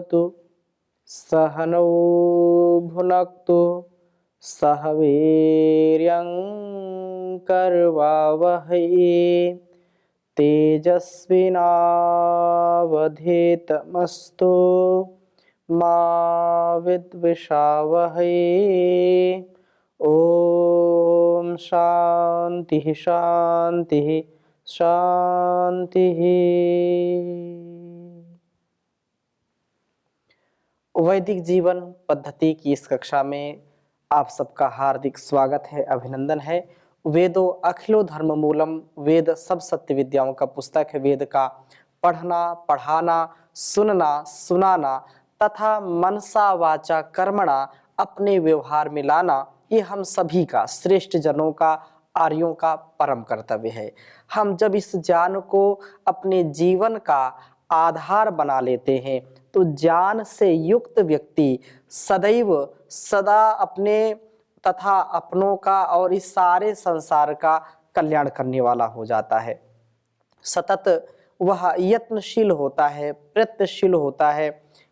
भवतु सहनौ भुनक्तु सह वीर्यं करवावहै तेजस्विनावधीतमस्तु मा विद्विषावहै। ओम शांति शांति शांति। वैदिक जीवन पद्धति की इस कक्षा में आप सबका हार्दिक स्वागत है, अभिनंदन है। वेदो अखिलो धर्म मूलम, वेद सब सत्य विद्याओं का पुस्तक है। वेद का पढ़ना, पढ़ाना, सुनना, सुनाना तथा मनसा वाचा कर्मणा अपने व्यवहार में लाना, ये हम सभी का, श्रेष्ठ जनों का, आर्यों का परम कर्तव्य है। हम जब इस ज्ञान को अपने जीवन का आधार बना लेते हैं तो ज्ञान से युक्त व्यक्ति सदैव सदा अपने तथा अपनों का और इस सारे संसार का कल्याण करने वाला हो जाता है। सतत वह यत्नशील होता है, प्रयत्नशील होता है,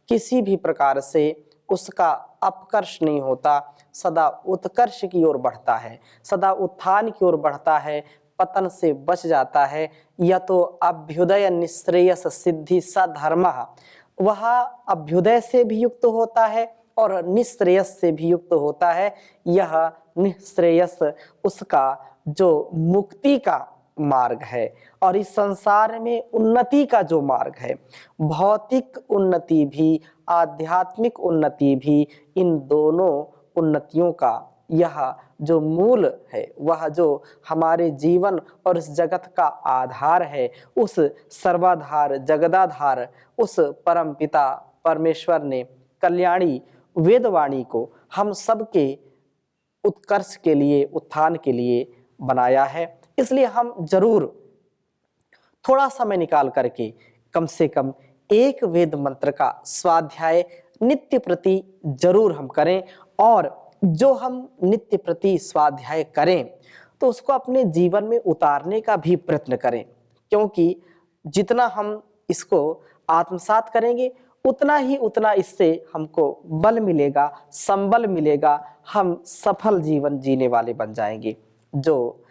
किसी भी प्रकार से उसका अपकर्ष नहीं होता, सदा उत्कर्ष की ओर बढ़ता है, सदा उत्थान की ओर बढ़ता है, पतन से बच जाता है। यह तो अभ्युदय निःश्रेयस सिद्धि सधर्मः, वह अभ्युदय से भी युक्त होता है और निःश्रेयस से भी युक्त होता है। यह निःश्रेयस उसका जो मुक्ति का मार्ग है और इस संसार में उन्नति का जो मार्ग है, भौतिक उन्नति भी आध्यात्मिक उन्नति भी, इन दोनों उन्नतियों का यह जो मूल है, वह जो हमारे जीवन और इस जगत का आधार है, उस सर्वाधार जगदाधार उस परम पिता परमेश्वर ने कल्याणी वेदवाणी को हम सबके उत्कर्ष के लिए, उत्थान के लिए बनाया है। इसलिए हम जरूर थोड़ा समय निकाल करके कम से कम एक वेद मंत्र का स्वाध्याय नित्य प्रति जरूर हम करें, और जो हम नित्य प्रति स्वाध्याय करें तो उसको अपने जीवन में उतारने का भी प्रयत्न करें, क्योंकि जितना हम इसको आत्मसात करेंगे उतना इससे हमको बल मिलेगा, संबल मिलेगा, हम सफल जीवन जीने वाले बन जाएंगे। जो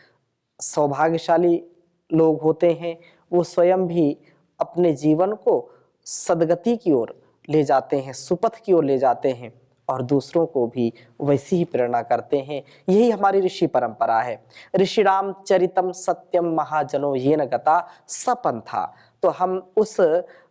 सौभाग्यशाली लोग होते हैं वो स्वयं भी अपने जीवन को सद्गति की ओर ले जाते हैं, सुपथ की ओर ले जाते हैं और दूसरों को भी वैसी ही प्रेरणा करते हैं। यही हमारी ऋषि परंपरा है। ऋषिराम चरितम सत्यम महाजनो येन गता सपंथा। तो हम उस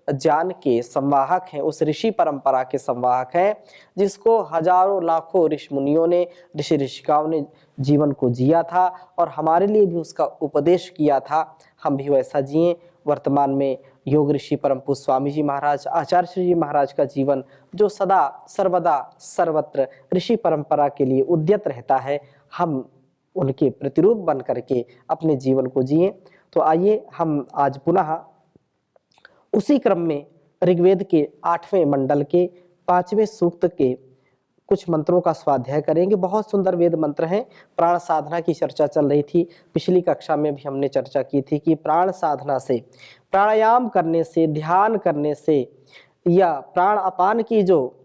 ज्ञान के संवाहक हैं, उस ऋषि परंपरा के संवाहक हैं जिसको हजारों लाखों ऋषि मुनियों ने, ऋषि ऋषिकाओं ने जीवन को जिया था और हमारे लिए भी उसका उपदेश किया था। हम भी वैसा जिए। वर्तमान में योग ऋषि परम पूज्य स्वामी जी महाराज, आचार्य श्री जी महाराज का जीवन जो सदा सर्वदा सर्वत्र ऋषि परंपरा के लिए उद्यत रहता है, हम उनके प्रतिरूप बन करके अपने जीवन को जिए। तो आइए हम आज पुनः उसी क्रम में ऋग्वेद के 8वें मंडल के 5वें सूक्त के कुछ मंत्रों का स्वाध्याय करेंगे। बहुत सुंदर वेद मंत्र हैं। प्राण साधना की चर्चा चल रही थी, पिछली कक्षा में भी हमने चर्चा की थी कि प्राण साधना से, प्राणायाम करने से, ध्यान करने से या प्राण अपान की जो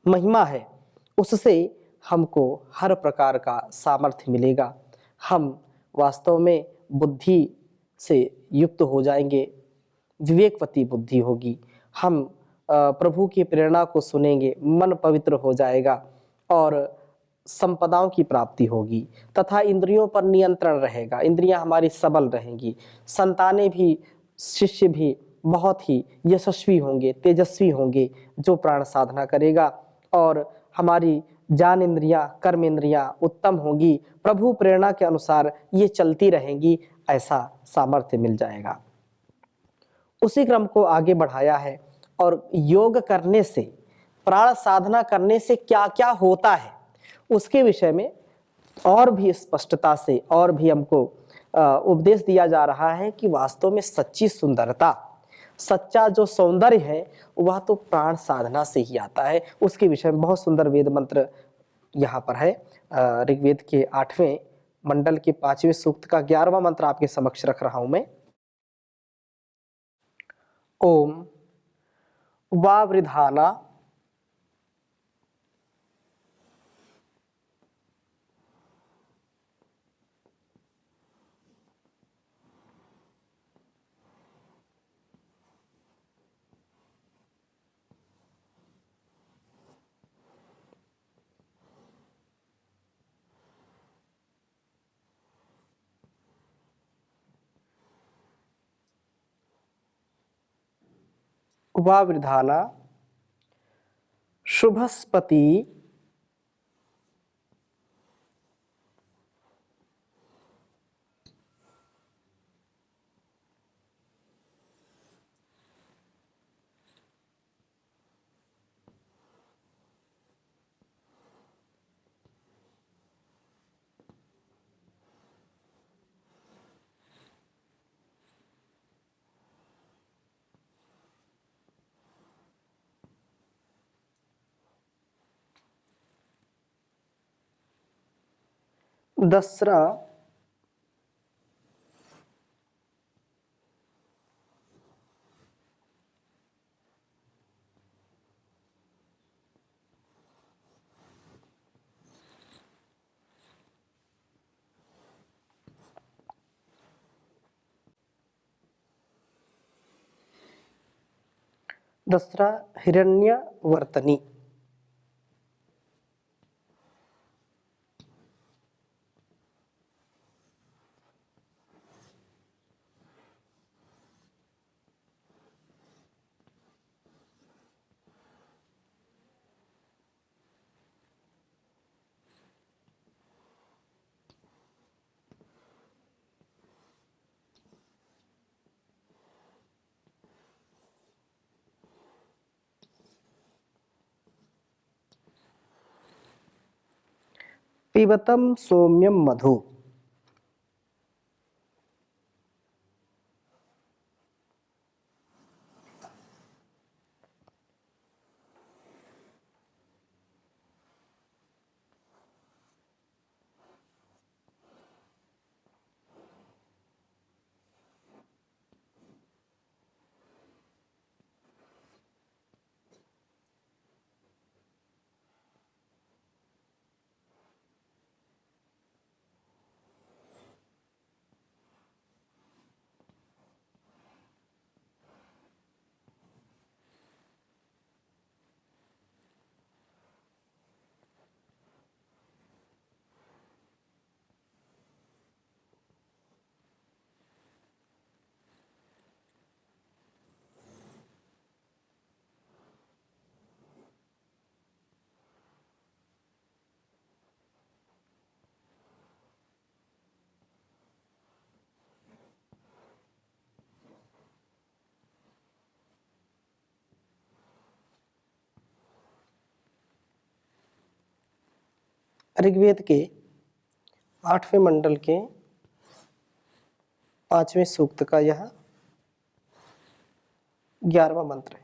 महिमा है उससे हमको हर प्रकार का सामर्थ्य मिलेगा। हम वास्तव में बुद्धि से युक्त हो जाएंगे, विवेकवती बुद्धि होगी। हम प्रभु की प्रेरणा को सुनेंगे, मन पवित्र हो जाएगा और संपदाओं की प्राप्ति होगी तथा इंद्रियों पर नियंत्रण रहेगा, इंद्रियां हमारी सबल रहेंगी, संतानें भी, शिष्य भी बहुत ही यशस्वी होंगे, तेजस्वी होंगे जो प्राण साधना करेगा, और हमारी ज्ञान इंद्रियां, कर्म इंद्रियां उत्तम होंगी, प्रभु प्रेरणा के अनुसार ये चलती रहेंगी, ऐसा सामर्थ्य मिल जाएगा। उसी क्रम को आगे बढ़ाया है और योग करने से, प्राण साधना करने से क्या क्या होता है उसके विषय में और भी स्पष्टता से और भी हमको उपदेश दिया जा रहा है कि वास्तव में सच्ची सुंदरता, सच्चा जो सौंदर्य है वह तो प्राण साधना से ही आता है। उसके विषय में बहुत सुंदर वेद मंत्र यहाँ पर है। ऋग्वेद के 8वें मंडल के 5वें सूक्त का 11वां मंत्र आपके समक्ष रख रहा हूं मैं। ओम वावृधाना वावृधाना शुभस्पति दसरा दसरा हिरण्यवर्तनी। पिबतम सौम्यम मधु। ऋग्वेद के 8वें मंडल के 5वें सूक्त का यह 11वां मंत्र है।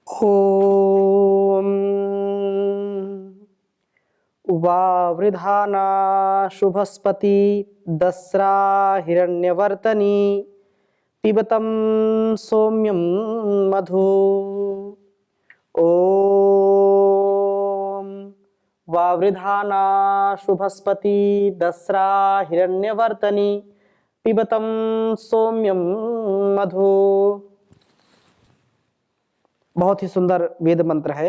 ओम वावृधाना शुभस्पति दस्रा हिरण्यवर्तनी पिबतम सौम्यम मधु। ओम वावृधाना शुभस्पति दस्रा हिरण्यवर्तनी पिबतम सौम्यम मधु। बहुत ही सुंदर वेद मंत्र है।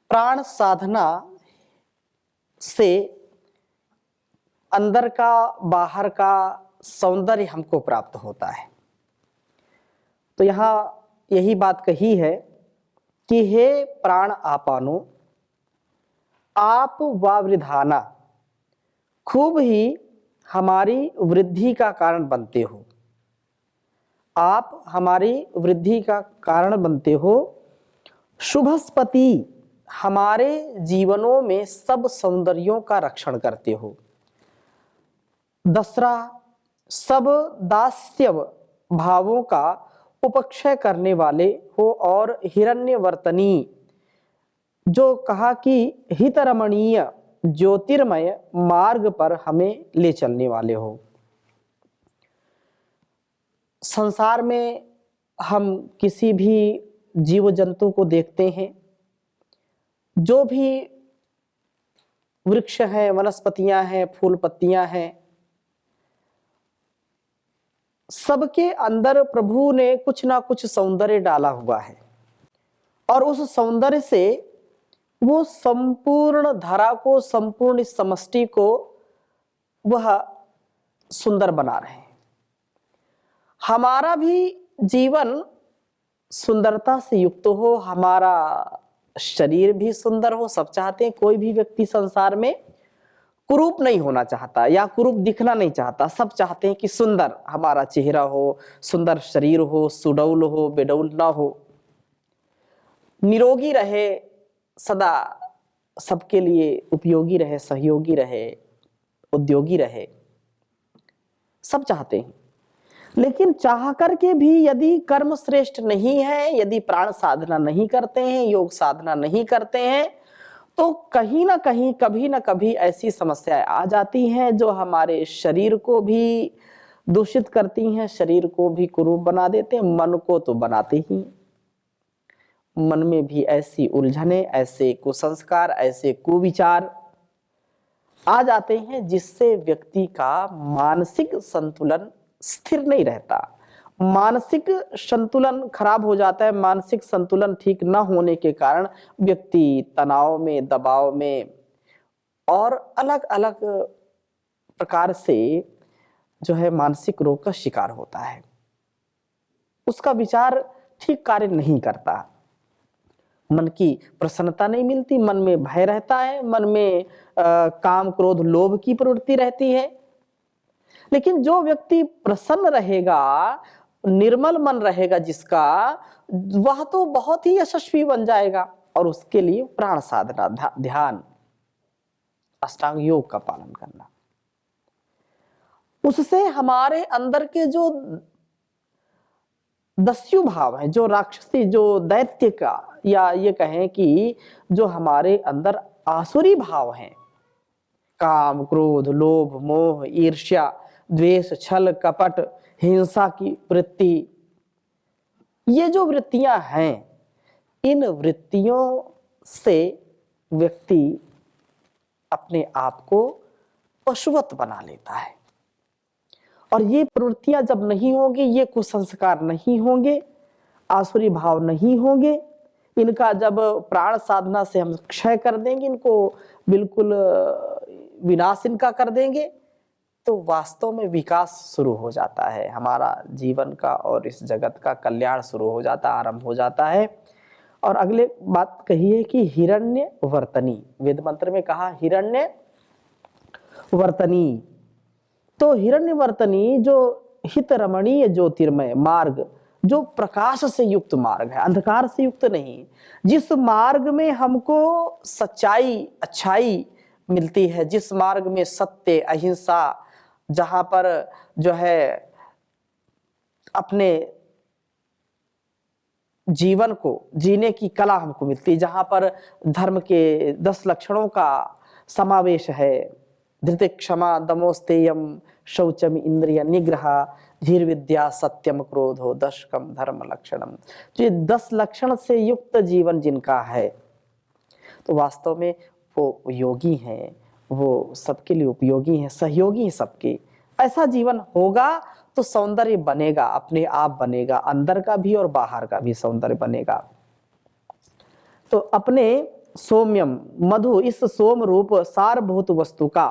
प्राण साधना से अंदर का बाहर का सौंदर्य हमको प्राप्त होता है। तो यहाँ यही बात कही है कि हे प्राण आपानो, आप वावृधाना खूब ही हमारी वृद्धि का कारण बनते हो। आप हमारी वृद्धि का कारण बनते हो। शुभस्पति हमारे जीवनों में सब सौंदर्यों का रक्षण करते हो। दसरा सब दास्य भावों का उपक्षय करने वाले हो। और हिरण्यवर्तनी जो कहा कि हितरमणीय ज्योतिर्मय मार्ग पर हमें ले चलने वाले हो। संसार में हम किसी भी जीव जंतु को देखते हैं, जो भी वृक्ष हैं, वनस्पतियां हैं, फूल पत्तियां हैं, सबके अंदर प्रभु ने कुछ ना कुछ सौंदर्य डाला हुआ है और उस सौंदर्य से वो संपूर्ण धरा को, संपूर्ण इस समष्टि को वह सुंदर बना रहे हैं। हमारा भी जीवन सुंदरता से युक्त हो, हमारा शरीर भी सुंदर हो। सब चाहते हैं, कोई भी व्यक्ति संसार में कुरूप नहीं होना चाहता या कुरूप दिखना नहीं चाहता। सब चाहते हैं कि सुंदर हमारा चेहरा हो, सुंदर शरीर हो, सुडौल हो, बेडौल ना हो, निरोगी रहे, सदा सबके लिए उपयोगी रहे, सहयोगी रहे, उद्योगी रहे। सब चाहते हैं, लेकिन चाह करके भी यदि कर्म श्रेष्ठ नहीं है, यदि प्राण साधना नहीं करते हैं, योग साधना नहीं करते हैं, तो कहीं ना कहीं, कभी ना कभी ऐसी समस्याएं आ जाती हैं जो हमारे शरीर को भी दूषित करती हैं, शरीर को भी कुरूप बना देते हैं, मन को तो बनाते ही। मन में भी ऐसी उलझने, ऐसे कुसंस्कार, ऐसे कुविचार आ जाते हैं जिससे व्यक्ति का मानसिक संतुलन स्थिर नहीं रहता, मानसिक संतुलन खराब हो जाता है। मानसिक संतुलन ठीक न होने के कारण व्यक्ति तनाव में, दबाव में और अलग अलग प्रकार से जो है मानसिक रोग का शिकार होता है। उसका विचार ठीक कार्य नहीं करता, मन की प्रसन्नता नहीं मिलती, मन में भय रहता है, मन में काम, क्रोध, लोभ की प्रवृत्ति रहती है। लेकिन जो व्यक्ति प्रसन्न रहेगा, निर्मल मन रहेगा जिसका, वह तो बहुत ही यशस्वी बन जाएगा। और उसके लिए प्राण साधना, ध्यान, अष्टांग योग का पालन करना, उससे हमारे अंदर के जो दस्यु भाव है, जो राक्षसी, जो दैत्य का, या ये कहें कि जो हमारे अंदर आसुरी भाव हैं, काम, क्रोध, लोभ, मोह, ईर्ष्या, द्वेष, छल, कपट, हिंसा की वृत्ति, ये जो वृत्तियां हैं, इन वृत्तियों से व्यक्ति अपने आप को पशुवत बना लेता है। और ये प्रवृत्तियां जब नहीं होंगी, ये कुसंस्कार नहीं होंगे, आसुरी भाव नहीं होंगे, इनका जब प्राण साधना से हम क्षय कर देंगे, इनको बिल्कुल विनाश इनका कर देंगे, तो वास्तव में विकास शुरू हो जाता है, हमारा जीवन का और इस जगत का कल्याण शुरू हो जाता, आरंभ हो जाता है। और अगले बात कही है कि हिरण्य वर्तनी, वेद मंत्र में कहा हिरण्य वर्तनी। तो हिरण्य वर्तनी जो हित रमणीय ज्योतिर्मय मार्ग, जो प्रकाश से युक्त मार्ग है, अंधकार से युक्त नहीं, जिस मार्ग में हमको सच्चाई, अच्छाई मिलती है, जिस मार्ग में सत्य, अहिंसा, जहां पर जो है अपने जीवन को जीने की कला हमको मिलती है, जहां पर धर्म के 10 लक्षणों का समावेश है, धृति, क्षमा, दमोस्तेयम, शौचम, इंद्रिय निग्रह, धीर विद्या, सत्यम, क्रोधो, दशकम, धर्म लक्षणम। तो ये 10 लक्षण से युक्त जीवन जिनका है, तो वास्तव में वो योगी हैं, वो सबके लिए उपयोगी हैं, सहयोगी हैं सबके। ऐसा जीवन होगा तो सौंदर्य बनेगा, अपने आप बनेगा, अंदर का भी और बाहर का भी सौंदर्य बनेगा। तो अपने सौम्यम मधु, इस सोम रूप सारभूत वस्तु का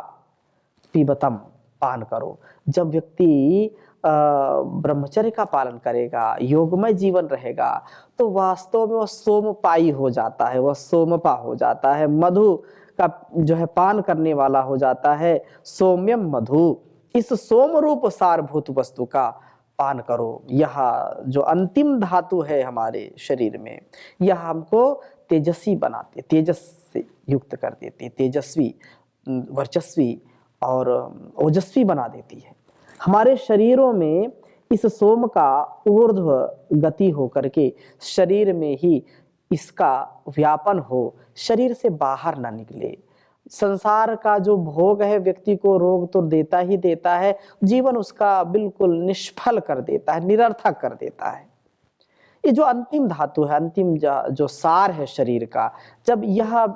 पीबतम, पान करो। जब व्यक्ति ब्रह्मचर्य का पालन करेगा, योगमय जीवन रहेगा, तो वास्तव में वह सोमपाई हो जाता है, वह सोमपा हो जाता है, मधु का जो है पान करने वाला हो जाता है। सौम्यम मधु, इस सोम रूप सारभूत वस्तु का पान करो। यह जो अंतिम धातु है हमारे शरीर में, यह हमको तेजस्वी बनाते, तेजस से युक्त कर देती, तेजस्वी, वर्चस्वी और ओजस्वी बना देती है। हमारे शरीरों में इस सोम का ऊर्ध्व गति हो करके शरीर में ही इसका व्यापन हो, शरीर से बाहर ना निकले, संसार का जो भोग है व्यक्ति को रोग तो देता ही देता है, जीवन उसका बिल्कुल निष्फल कर देता है, निरर्थक कर देता है। ये जो अंतिम धातु है, अंतिम जो सार है शरीर का, जब यह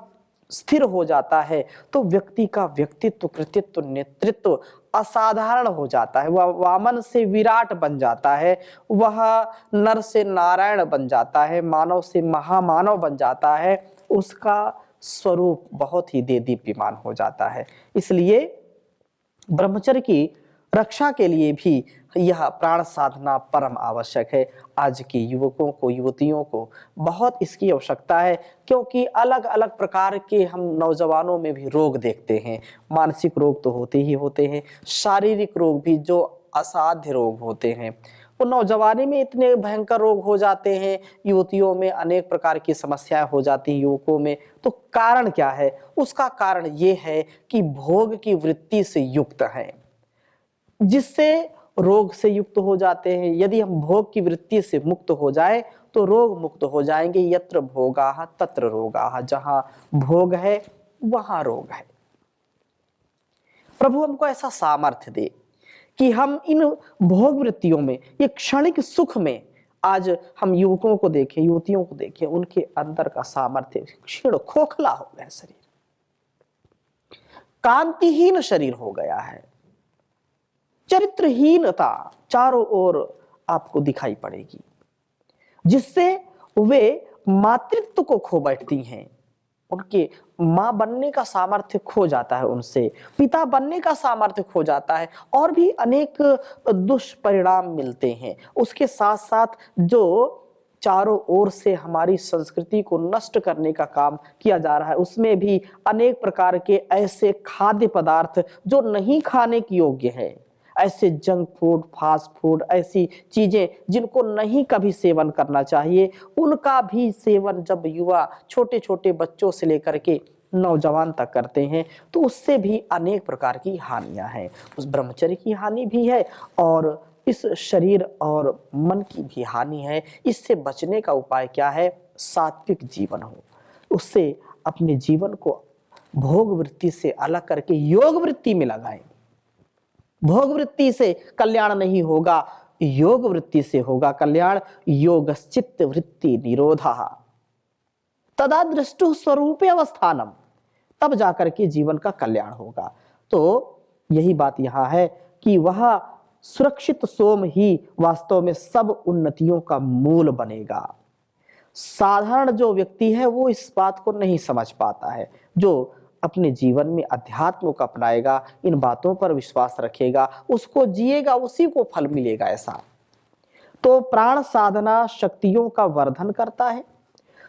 स्थिर हो जाता है तो व्यक्ति का व्यक्तित्व, कृतित्व, नेतृत्व असाधारण हो जाता है। वह वामन से विराट बन जाता है, वह नर से नारायण बन जाता है, मानव से महामानव बन जाता है। उसका स्वरूप बहुत ही देदीप्यमान हो जाता है। इसलिए ब्रह्मचर्य की रक्षा के लिए भी यह प्राण साधना परम आवश्यक है। आज के युवकों को, युवतियों को बहुत इसकी आवश्यकता है, क्योंकि अलग अलग प्रकार के हम नौजवानों में भी रोग देखते हैं। मानसिक रोग तो होते ही होते हैं, शारीरिक रोग भी जो असाध्य रोग होते हैं वो नौजवानी में इतने भयंकर रोग हो जाते हैं, युवतियों में अनेक प्रकार की समस्याएं हो जाती हैं, युवकों में। तो कारण क्या है? उसका कारण ये है कि भोग की वृत्ति से युक्त है, जिससे रोग से युक्त हो जाते हैं। यदि हम भोग की वृत्ति से मुक्त हो जाए तो रोग मुक्त हो जाएंगे। यत्र भोगाः तत्र रोगाः, जहां भोग है वहां रोग है। प्रभु हमको ऐसा सामर्थ्य दे कि हम इन भोग वृत्तियों में, ये क्षणिक सुख में, आज हम युवकों को देखें, युवतियों को देखें, उनके अंदर का सामर्थ्य क्षीण खोखला हो गया, शरीर कांतिहीन शरीर हो गया है, चरित्रहीनता चारों ओर आपको दिखाई पड़ेगी, जिससे वे मातृत्व को खो बैठती हैं। उनके मां बनने का सामर्थ्य खो जाता है, उनसे पिता बनने का सामर्थ्य खो जाता है, और भी अनेक दुष्परिणाम मिलते हैं। उसके साथ साथ जो चारों ओर से हमारी संस्कृति को नष्ट करने का काम किया जा रहा है, उसमें भी अनेक प्रकार के ऐसे खाद्य पदार्थ जो नहीं खाने के योग्य है, ऐसे जंक फूड, फास्ट फूड, ऐसी चीजें जिनको नहीं कभी सेवन करना चाहिए, उनका भी सेवन जब युवा छोटे छोटे बच्चों से लेकर के नौजवान तक करते हैं तो उससे भी अनेक प्रकार की हानियां हैं। उस ब्रह्मचर्य की हानि भी है और इस शरीर और मन की भी हानि है। इससे बचने का उपाय क्या है? सात्विक जीवन हो, उससे अपने जीवन को भोग वृत्ति से अलग करके योग वृत्ति में लगाएं। भोग वृत्ति से कल्याण नहीं होगा, योग वृत्ति से होगा कल्याण। योगश्चित्त वृत्ति निरोधः तदा दृष्टु स्वरूपे अवस्थानम, तब जाकर के जीवन का कल्याण होगा। तो यही बात यहाँ है कि वह सुरक्षित सोम ही वास्तव में सब उन्नतियों का मूल बनेगा। साधारण जो व्यक्ति है वो इस बात को नहीं समझ पाता है। जो अपने जीवन में अध्यात्म को अपनाएगा, इन बातों पर विश्वास रखेगा, उसको जिएगा, उसी को फल मिलेगा। ऐसा तो प्राण साधना शक्तियों का वर्धन करता है,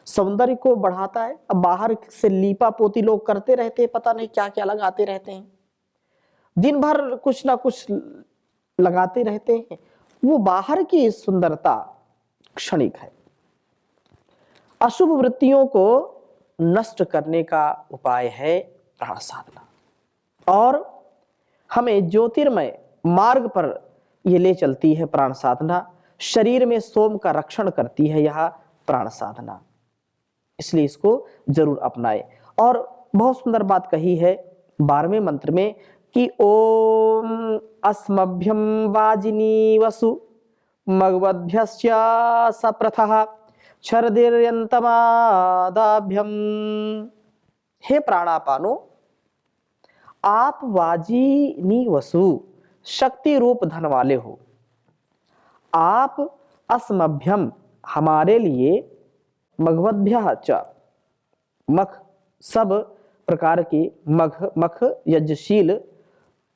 सौंदर्य को बढ़ाता है। अब बाहर से लीपा पोती लोग करते रहते हैं, पता नहीं क्या क्या लगाते रहते हैं, दिन भर कुछ ना कुछ लगाते रहते हैं। वो बाहर की सुंदरता क्षणिक है। अशुभ वृत्तियों को नष्ट करने का उपाय है प्राण साधना, और हमें ज्योतिर्मय मार्ग पर ये ले चलती है प्राण साधना। शरीर में सोम का रक्षण करती है यह प्राण साधना, इसलिए इसको जरूर अपनाएं। और बहुत सुंदर बात कही है 12वें मंत्र में कि ओम अस्मभ्यम वाजिनी वसु मगवद्भ्यश्च सप्रथः छर्दिर्यन्तमादाभ्यम। हे प्राणापानो, आप वाजिनी वसु शक्ति रूप धन वाले हो। आप अस्मभ्यम हमारे लिए, मघवद्भ्यः च मख सब प्रकार के मख यज्ञशील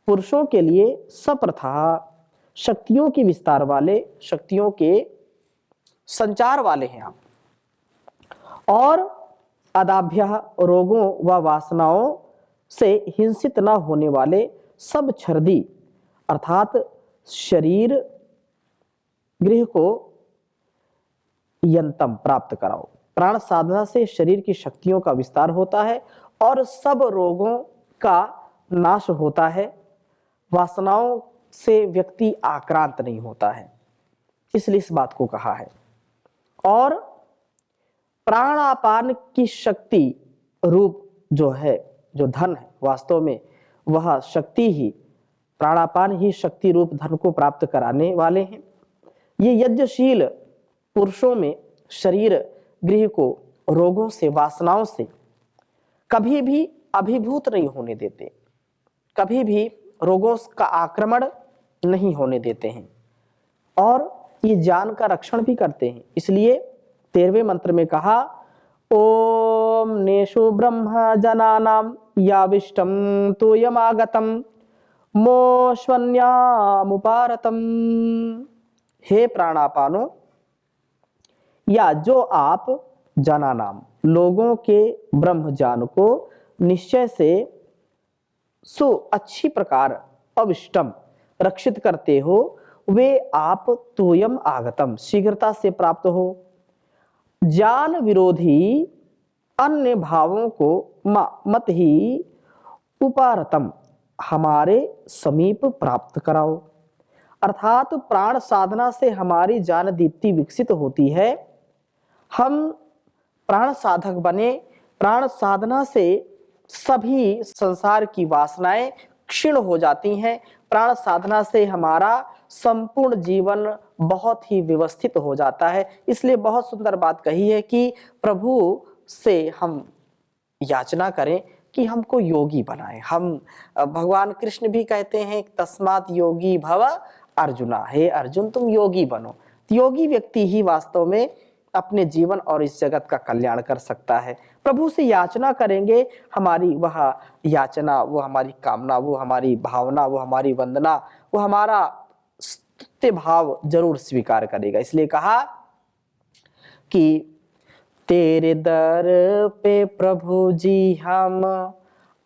पुरुषों के लिए, सप्रथा शक्तियों के विस्तार वाले, शक्तियों के संचार वाले हैं आप। और अदाभ्य रोगों व वासनाओं से हिंसित न होने वाले, सब छर्दी अर्थात शरीर गृह को यंतम प्राप्त कराओ। प्राण साधना से शरीर की शक्तियों का विस्तार होता है और सब रोगों का नाश होता है। वासनाओं से व्यक्ति आक्रांत नहीं होता है, इसलिए इस बात को कहा है। और प्राणापान की शक्ति रूप जो है जो धन है वास्तव में वह शक्ति ही, प्राणापान ही शक्ति रूप धन को प्राप्त कराने वाले हैं। ये यज्ञशील पुरुषों में शरीर गृह को रोगों से, वासनाओं से कभी भी अभिभूत नहीं होने देते, कभी भी रोगों का आक्रमण नहीं होने देते हैं और ये जान का रक्षण भी करते हैं। इसलिए 13वें मंत्र में कहा, ओम नेषु ब्रह्म जनानाम याविष्टम तोयमागतम मोश्वन्यामुपारतम। हे प्राणापानो, या जो आप जनानाम लोगों के ब्रह्म ज्ञान को निश्चय से सो अच्छी प्रकार अविष्टम रक्षित करते हो, वे आप तोयम आगतम शीघ्रता से प्राप्त हो। ज्ञान विरोधी अन्य भावों को मत ही उपारतम हमारे समीप प्राप्त कराओ। अर्थात प्राण साधना से हमारी ज्ञान दीप्ति विकसित होती है। हम प्राण साधक बने, प्राण साधना से सभी संसार की वासनाएं क्षीण हो जाती हैं। प्राण साधना से हमारा संपूर्ण जीवन बहुत ही व्यवस्थित हो जाता है। इसलिए बहुत सुंदर बात कही है कि प्रभु से हम याचना करें कि हमको योगी बनाए। हम भगवान कृष्ण भी कहते हैं तस्मात् योगी भव अर्जुना, हे अर्जुन तुम योगी बनो। योगी व्यक्ति ही वास्तव में अपने जीवन और इस जगत का कल्याण कर सकता है। प्रभु से याचना करेंगे, हमारी वह याचना, वो हमारी कामना, वो हमारी भावना, वो हमारी वंदना, वो हमारा स्तुत्य भाव जरूर स्वीकार करेगा। इसलिए कहा कि तेरे दर पे प्रभु जी हम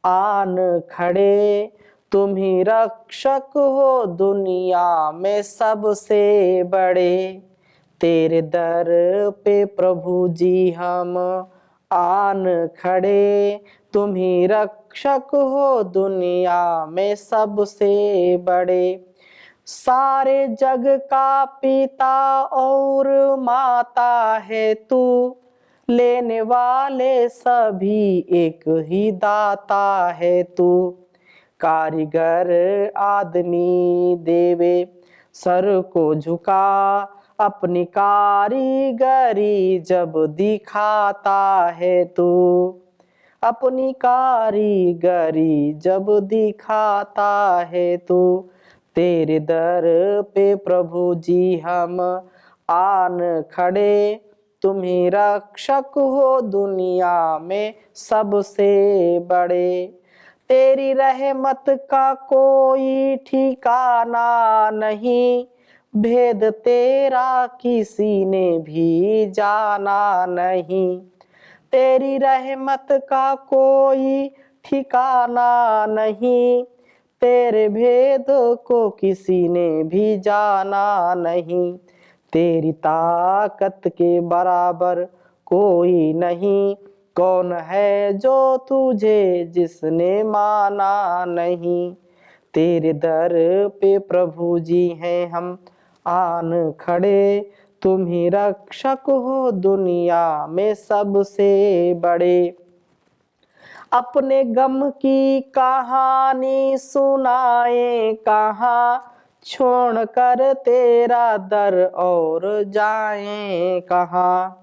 आन खड़े, तुम ही रक्षक हो दुनिया में सबसे बड़े। तेरे दर पे प्रभु जी हम आन खड़े, तुम ही रक्षक हो दुनिया में सबसे बड़े। सारे जग का पिता और माता है तू, लेने वाले सभी एक ही दाता है तू। कारीगर आदमी देवे सर को झुका, अपनी कारीगरी जब दिखाता है तू। अपनी कारीगरी जब दिखाता है तू। तेरे दर पे प्रभु जी हम आन खड़े, तुम ही रक्षक हो दुनिया में सबसे बड़े। तेरी रहमत का कोई ठिकाना नहीं, भेद तेरा किसी ने भी जाना नहीं। तेरी रहमत का कोई ठिकाना नहीं, तेरे भेद को किसी ने भी जाना नहीं। तेरी ताकत के बराबर कोई नहीं, कौन है जो तुझे जिसने माना नहीं। तेरे दर पे प्रभु जी हैं हम आन खड़े, तुम ही रक्षक हो दुनिया में सबसे बड़े। अपने गम की कहानी सुनाए कहाँ, छोड़ कर तेरा दर और जाएं कहाँ।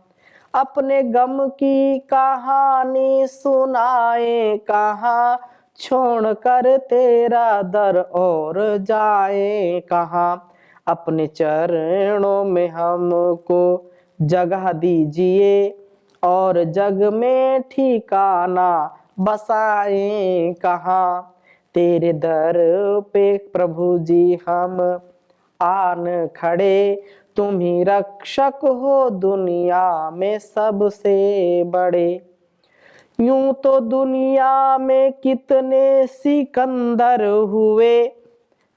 अपने गम की कहानी सुनाए कहाँ, छोड़ कर तेरा दर और जाएं कहाँ। अपने चरणों में हमको जगह दीजिए और जग में ठिकाना बसाएं कहाँ। तेरे दर पे प्रभु जी हम आन खड़े, तुम ही रक्षक हो दुनिया में सबसे बड़े। यूं तो दुनिया में कितने सिकंदर हुए,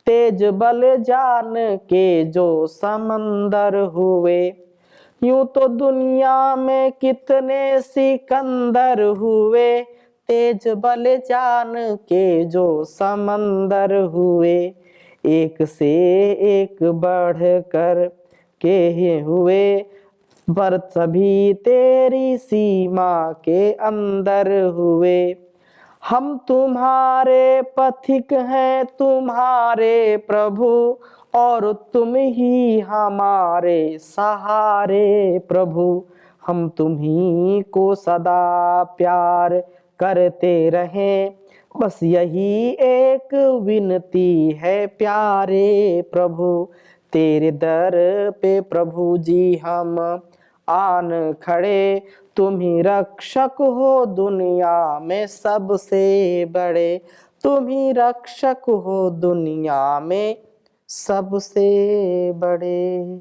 तेज बल जान के जो समंदर हुए। यूं तो दुनिया में कितने सिकंदर हुए, तेज बल जान के जो समंदर हुए। एक से एक बढ़ कर के हुए, पर सभी तेरी सीमा के अंदर हुए। हम तुम्हारे पथिक हैं तुम्हारे प्रभु, और तुम ही हमारे सहारे प्रभु। हम तुम्ही को सदा प्यार करते रहें, बस यही एक विनती है प्यारे प्रभु। तेरे दर पे प्रभु जी हम आन खड़े, तुम ही रक्षक हो दुनिया में सबसे बड़े। तुम ही रक्षक हो दुनिया में सबसे बड़े।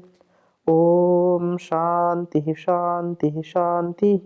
ओम शांति शांति शांति।